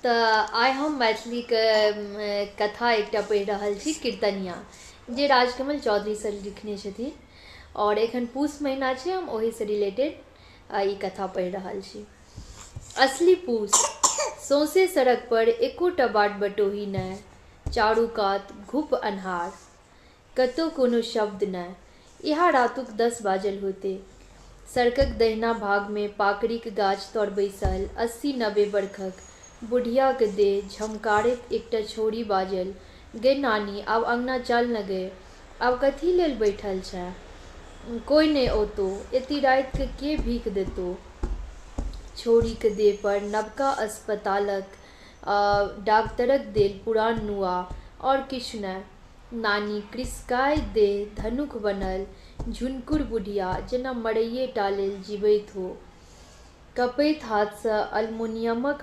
तऽ आइ हम मैथिली के कथा एकटा पढ़ि रहल छी, कीर्तनिया, जे राजकमल चौधरी सर लिखने छथिन। और एखन पूस महीना छै, हम ओहिसँ रिलेटेड ई कथा पढ़ि रहल छी। असली पूस। सौंसे सड़क पर एकोटा बाट बटोही नहि, चारू कात घुप अन्हार, कतौ कोनो शब्द नहि। इहा रातुक 10 बाजल होते। सड़कक दहिना भागमे पाकड़ीक गाछ तर बैसल 80-90 बरखक बुढ़ियाक देह झमकारैत एकटा छौड़ी बाजल, "गे नानी, आब अंगना चल न गे, आब कथी लेल बैठल छेँ? कोइ नहि औतौ, एति रातिके के भीख देतौ?" छौड़ीक देह पर नवका अस्पतालक डाक्टरक देल पुरान नुआ, और किछु नहि। नानी कृसकाय देह, धनुख बनल झुनकुर बुढ़िया, जेना मड़ैये टा लेल जीबैत हो। कपैत हाथसँ अल्मुनियमक